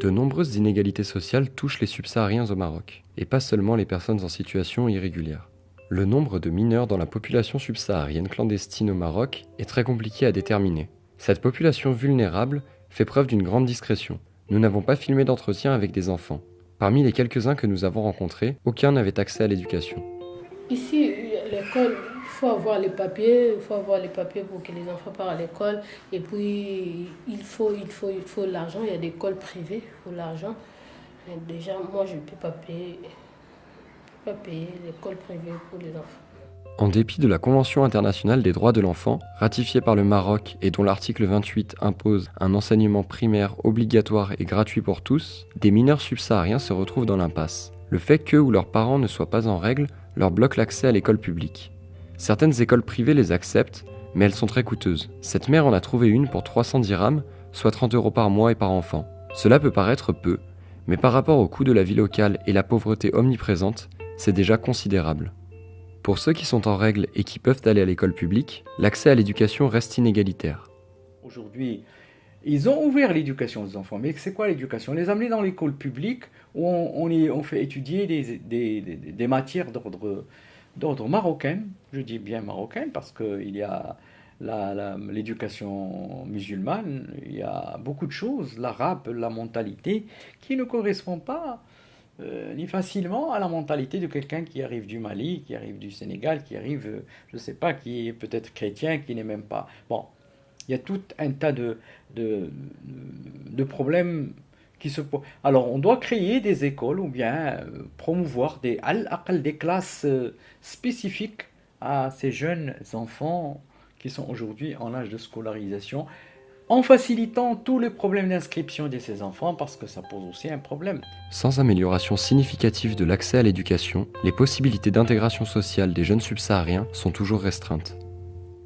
De nombreuses inégalités sociales touchent les subsahariens au Maroc, et pas seulement les personnes en situation irrégulière. Le nombre de mineurs dans la population subsaharienne clandestine au Maroc est très compliqué à déterminer. Cette population vulnérable fait preuve d'une grande discrétion. Nous n'avons pas filmé d'entretien avec des enfants. Parmi les quelques-uns que nous avons rencontrés, aucun n'avait accès à l'éducation. Ici, l'école, il faut avoir les papiers pour que les enfants partent à l'école. Et puis, il faut l'argent. Il y a des écoles privées, il faut l'argent. Et déjà, moi, je ne peux pas payer l'école privée pour les enfants. En dépit de la Convention internationale des droits de l'enfant, ratifiée par le Maroc et dont l'article 28 impose un enseignement primaire obligatoire et gratuit pour tous, des mineurs subsahariens se retrouvent dans l'impasse. Le fait qu'eux ou leurs parents ne soient pas en règle leur bloque l'accès à l'école publique. Certaines écoles privées les acceptent, mais elles sont très coûteuses. Cette mère en a trouvé une pour 300 dirhams, soit 30 € par mois et par enfant. Cela peut paraître peu, mais par rapport au coût de la vie locale et la pauvreté omniprésente, c'est déjà considérable. Pour ceux qui sont en règle et qui peuvent aller à l'école publique, l'accès à l'éducation reste inégalitaire. Aujourd'hui, ils ont ouvert l'éducation aux enfants, mais c'est quoi l'éducation? Les amener dans l'école publique où on fait étudier des matières d'ordre marocain, je dis bien marocain parce qu'il y a l'éducation musulmane, il y a beaucoup de choses, l'arabe, la mentalité, qui ne correspond pas ni facilement à la mentalité de quelqu'un qui arrive du Mali, qui arrive du Sénégal, qui arrive, je ne sais pas, qui est peut-être chrétien, qui n'est même pas... Bon, il y a tout un tas de problèmes qui se posent. Alors, on doit créer des écoles ou bien promouvoir des classes spécifiques à ces jeunes enfants qui sont aujourd'hui en âge de scolarisation, en facilitant tous les problèmes d'inscription de ces enfants, parce que ça pose aussi un problème. Sans amélioration significative de l'accès à l'éducation, les possibilités d'intégration sociale des jeunes subsahariens sont toujours restreintes.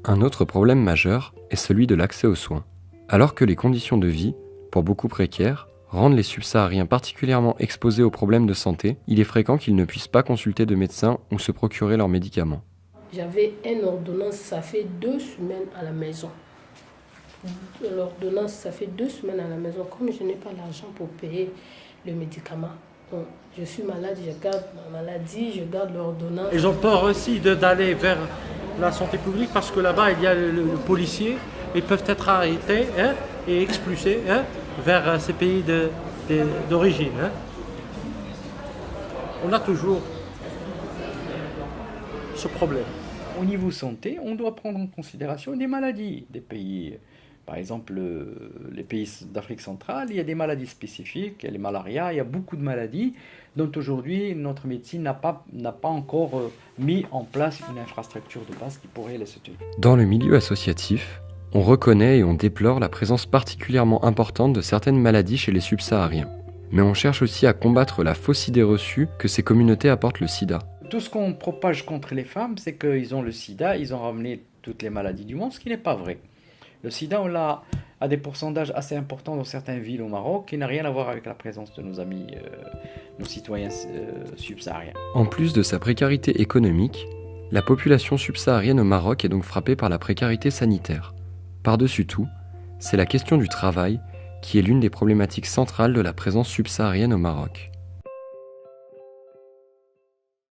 Un autre problème majeur est celui de l'accès aux soins. Alors que les conditions de vie, pour beaucoup précaires, rendent les subsahariens particulièrement exposés aux problèmes de santé, il est fréquent qu'ils ne puissent pas consulter de médecins ou se procurer leurs médicaments. J'avais une ordonnance, ça fait 2 semaines à la maison. L'ordonnance, ça fait 2 semaines à la maison. Comme je n'ai pas l'argent pour payer le médicament, donc je suis malade, je garde ma maladie, je garde l'ordonnance. Ils ont peur aussi d'aller vers la santé publique parce que là-bas, il y a le policier. Ils peuvent être arrêtés et expulsés vers ces pays d'origine. On a toujours ce problème. Au niveau santé, on doit prendre en considération des maladies des pays. Par exemple, les pays d'Afrique centrale, il y a des maladies spécifiques, il y a les malarias, il y a beaucoup de maladies dont aujourd'hui notre médecine n'a pas encore mis en place une infrastructure de base qui pourrait les soutenir. Dans le milieu associatif, on reconnaît et on déplore la présence particulièrement importante de certaines maladies chez les subsahariens. Mais on cherche aussi à combattre la fausse idée reçue que ces communautés apportent le sida. Tout ce qu'on propage contre les femmes, c'est qu'ils ont le sida, ils ont ramené toutes les maladies du monde, ce qui n'est pas vrai. Le sida, on l'a à des pourcentages assez importants dans certaines villes au Maroc, qui n'a rien à voir avec la présence de nos amis, nos citoyens subsahariens. En plus de sa précarité économique, la population subsaharienne au Maroc est donc frappée par la précarité sanitaire. Par-dessus tout, c'est la question du travail qui est l'une des problématiques centrales de la présence subsaharienne au Maroc.